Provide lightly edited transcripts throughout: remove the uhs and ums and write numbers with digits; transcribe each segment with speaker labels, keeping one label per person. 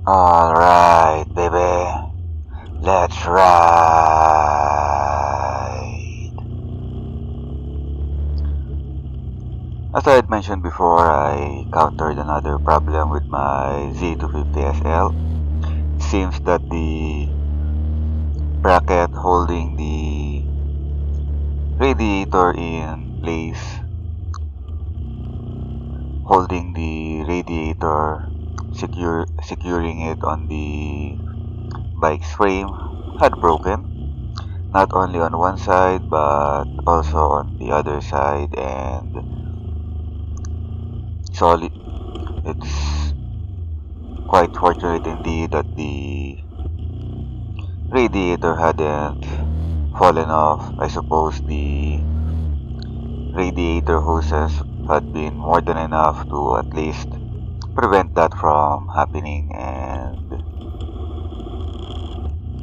Speaker 1: Alright, baby. Let's ride. As I had mentioned before, I encountered another problem with my Z250sl. Seems that the bracket holding the radiator in place, holding the radiator, securing it on the bike's frame, had broken. Not only on one side but also on the other side, and solid. It's quite fortunate indeed that the radiator hadn't fallen off. I suppose the radiator hoses had been more than enough to at least prevent that from happening, and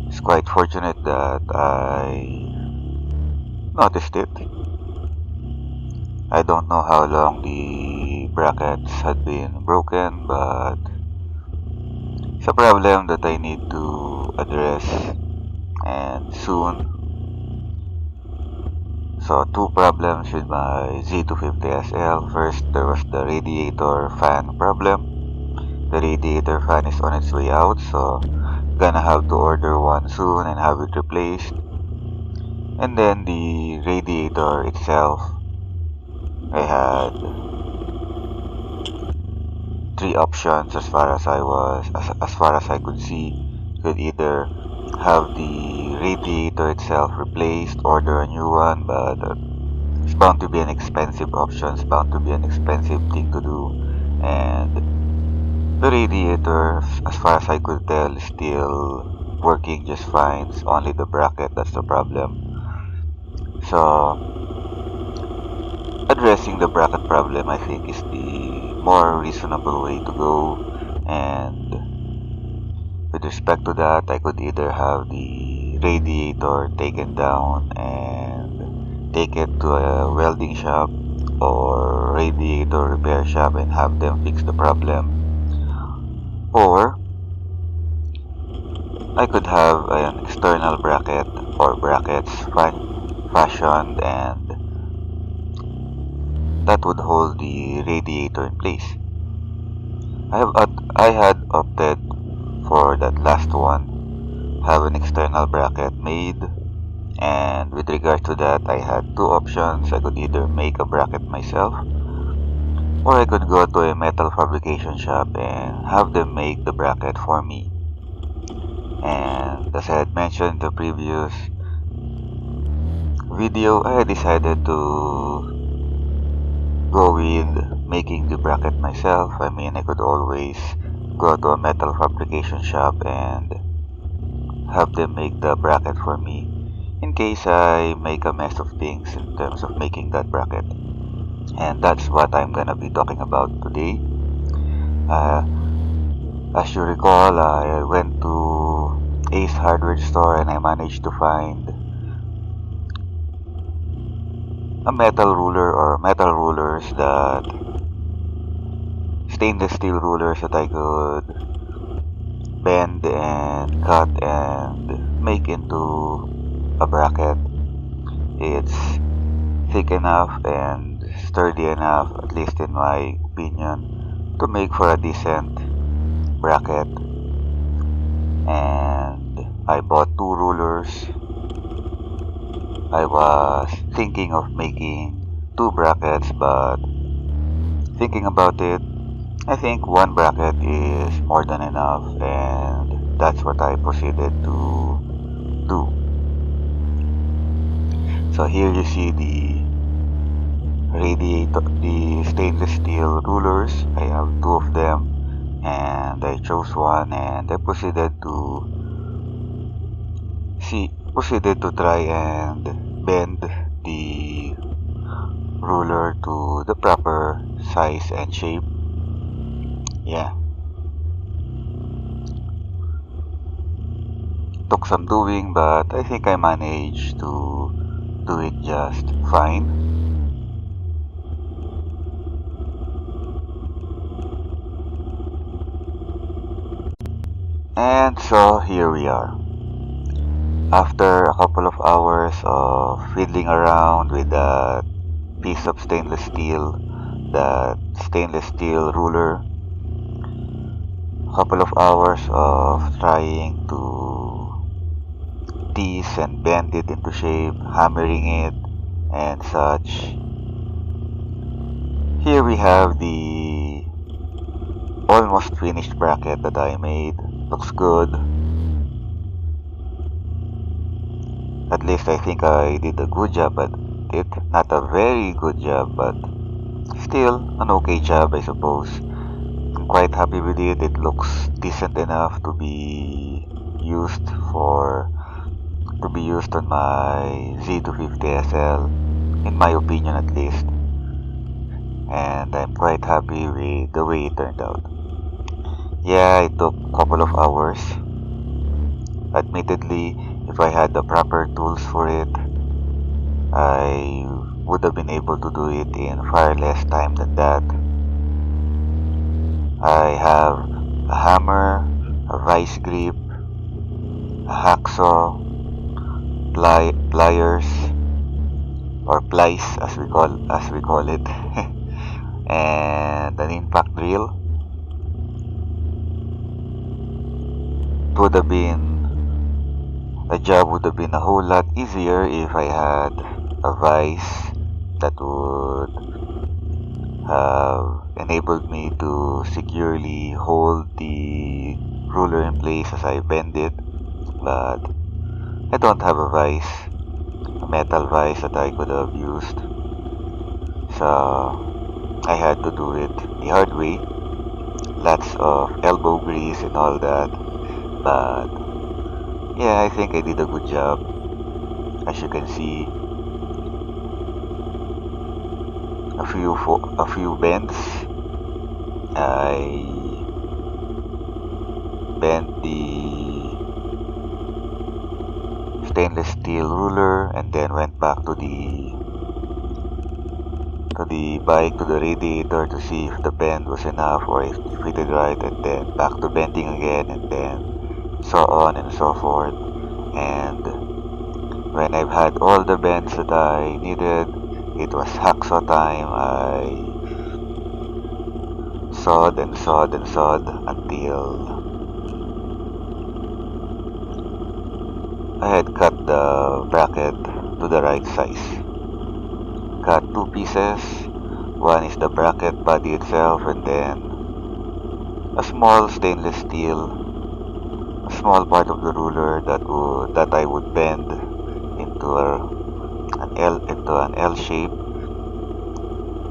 Speaker 1: it's quite fortunate that I noticed it. I don't know how long the brackets had been broken, but it's a problem that I need to address, and soon. So, two problems with my Z250sl. First, there was the radiator fan problem. The radiator fan is on its way out, so gonna have to order one soon and have it replaced. And then the radiator itself, I had three options as far as I could see. Could either have the radiator itself replaced, order a new one, but it's bound to be an expensive option, it's bound to be an expensive thing to do, and the radiator, as far as I could tell, is still working just fine. It's only the bracket that's the problem. So, addressing the bracket problem, I think, is the more reasonable way to go. And with respect to that, I could either have the radiator taken down and take it to a welding shop or radiator repair shop and have them fix the problem, or I could have an external bracket or brackets fashioned, and that would hold the radiator in place. I had opted for that last one, have an external bracket made, and with regards to that, I had two options. I could either make a bracket myself, or I could go to a metal fabrication shop and have them make the bracket for me. And as I had mentioned in the previous video, I decided to go with making the bracket myself. I mean, I could always go to a metal fabrication shop and have them make the bracket for me in case I make a mess of things in terms of making that bracket. And that's what I'm gonna be talking about today. As you recall, I went to Ace Hardware store and I managed to find a metal ruler or metal rulers, that stainless steel rulers that I could bend and cut and make into a bracket. It's thick enough and sturdy enough, at least in my opinion, to make for a decent bracket. And I bought two rulers. I was thinking of making two brackets, but thinking about it, I think one bracket is more than enough, and that's what I proceeded to do. So here you see the radiator, the stainless steel rulers. I have two of them, and I chose one, and I proceeded to try and bend the ruler to the proper size and shape. Yeah, took some doing, but I think I managed to do it just fine. And so here we are. After a couple of hours of fiddling around with that piece of stainless steel, that stainless steel ruler, a couple of hours of trying to tease and bend it into shape, hammering it, and such. Here we have the almost finished bracket that I made. Looks good. At least I think I did a good job at it. Not a very good job, but still an okay job, I suppose. I'm quite happy with it. It looks decent enough to be used for on my Z250sl, in my opinion at least. And I'm quite happy with the way it turned out. Yeah, it took a couple of hours. Admittedly, if I had the proper tools for it, I would have been able to do it in far less time than that. I have a hammer, a vice grip, a hacksaw, pliers, or plies as we call it, and an impact drill. It would have been The job would have been a whole lot easier if I had a vice that would have enabled me to securely hold the ruler in place as I bend it, but I don't have a metal vice that I could have used, so I had to do it the hard way. Lots of elbow grease and all that, but yeah, I think I did a good job. As you can see, a few bends. I bent the stainless steel ruler and then went back to the bike, to the radiator, to see if the bend was enough or if it fitted right, and then back to bending again, and then so on and so forth. And when I've had all the bends that I needed, it was hacksaw time. I sawed and sawed and sawed until I had cut the bracket to the right size. Cut two pieces. One is the bracket body itself, and then a small stainless steel, a small part of the ruler that I would bend into an L shape,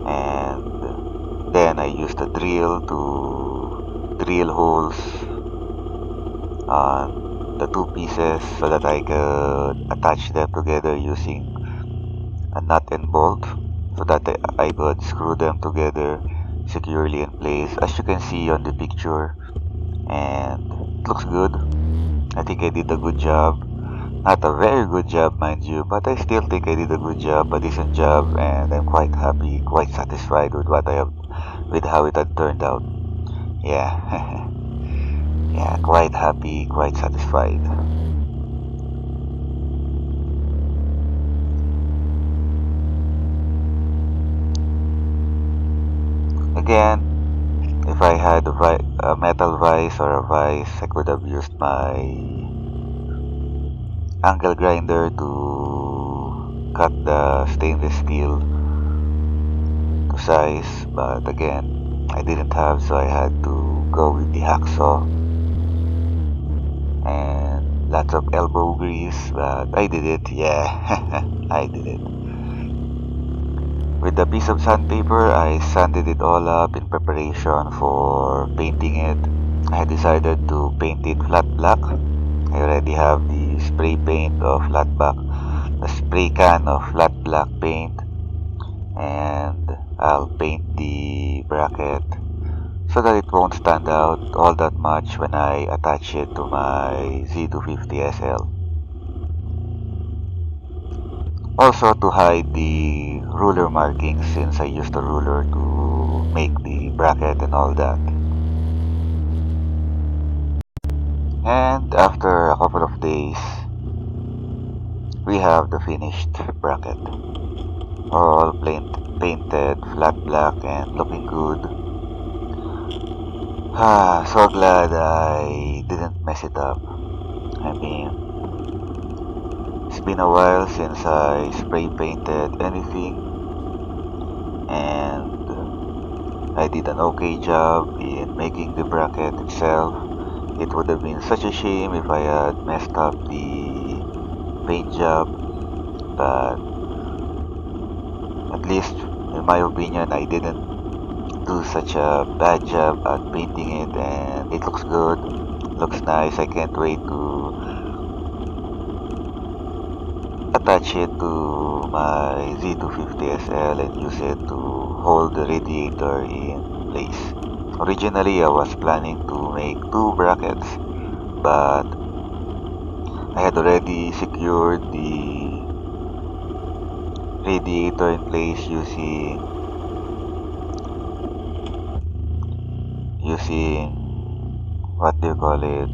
Speaker 1: and then I used a drill to drill holes on the two pieces so that I could attach them together using a nut and bolt, so that I could screw them together securely in place, as you can see on the picture, and it looks good. I think I did a good job. Not a very good job, mind you, but I still think I did a good job, a decent job, and I'm quite happy, quite satisfied with with how it had turned out. Yeah, yeah, quite happy, quite satisfied. Again, if I had a metal vise or a vise, I could have used my angle grinder to cut the stainless steel to size, but again, I didn't have, so I had to go with the hacksaw, and lots of elbow grease, but I did it. Yeah, I did it. With a piece of sandpaper, I sanded it all up in preparation for painting it. I decided to paint it flat black. I already have the spray paint of the spray can of flat black paint, and I'll paint the bracket so that it won't stand out all that much when I attach it to my Z250sl. Also to hide the ruler markings, since I used a ruler to make the bracket and all that. And after a couple of days, we have the finished bracket. All painted, flat black, and looking good. So glad I didn't mess it up. I mean, it's been a while since I spray painted anything, and I did an okay job in making the bracket itself. It would have been such a shame if I had messed up the paint job, but at least in my opinion I didn't do such a bad job at painting it, and it looks good, looks nice. I can't wait to attach it to my Z250sl and use it to hold the radiator in place. Originally I was planning to make two brackets, but I had already secured the radiator in place using what do you call it,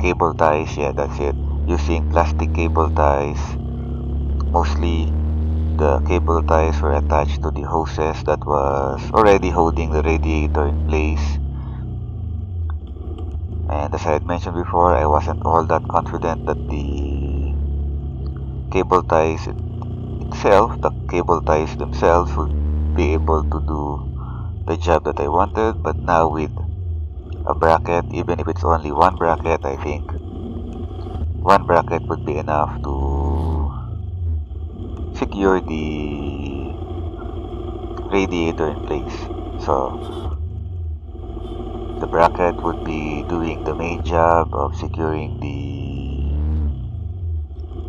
Speaker 1: cable ties. Yeah, that's it. Using plastic cable ties. Mostly the cable ties were attached to the hoses that was already holding the radiator in place. And as I had mentioned before, I wasn't all that confident that the cable ties the cable ties themselves would be able to do the job that I wanted. But now with a bracket, even if it's only one bracket, I think one bracket would be enough to secure the radiator in place. So the bracket would be doing the main job of securing the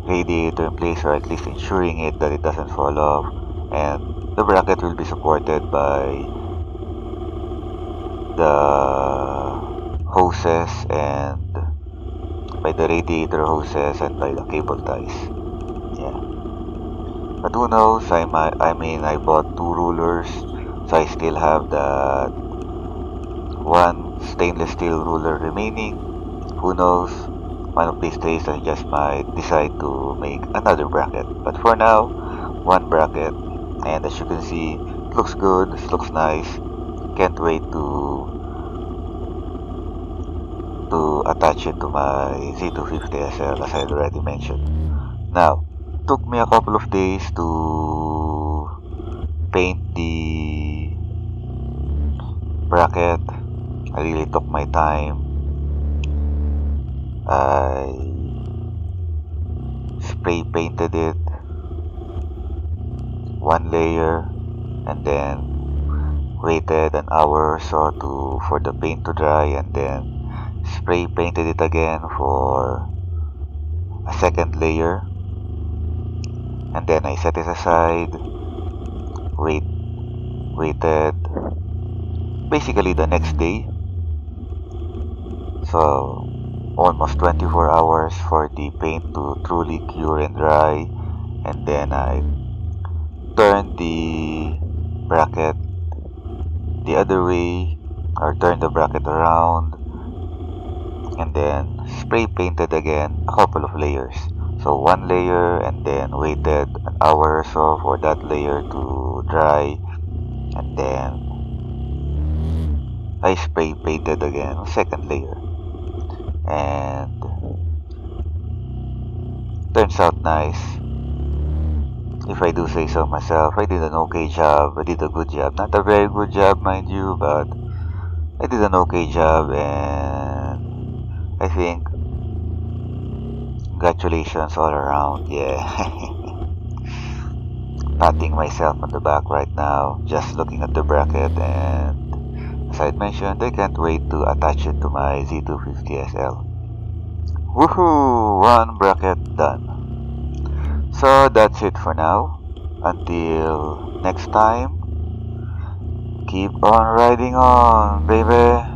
Speaker 1: radiator in place, or at least ensuring it that it doesn't fall off, and the bracket will be supported by the hoses and by the radiator hoses and by the cable ties. Yeah. But who knows, I bought two rulers, so I still have that one stainless steel ruler remaining. Who knows, one of these days I just might decide to make another bracket. But for now, one bracket, and as you can see, it looks good, it looks nice. Can't wait to attach it to my Z250sl, as I already mentioned. Now, it took me a couple of days to paint the bracket. I really took my time. I spray painted it one layer and then waited an hour or so for the paint to dry, and then spray painted it again for a second layer, and then I set it aside, waited basically the next day, so almost 24 hours for the paint to truly cure and dry, and then I turned the bracket the other way, or turned the bracket around, and then spray painted again a couple of layers. So one layer, and then waited an hour or so for that layer to dry, and then I spray painted again a second layer, and turns out nice. If I do say so myself, I did an okay job. I did a good job. Not a very good job, mind you, but I did an okay job, and I think congratulations all around. Yeah. Patting myself on the back right now, just looking at the bracket, and as I mentioned, I can't wait to attach it to my Z250sl. Woohoo! One bracket done. So that's it for now. Until next time, keep on riding on, baby.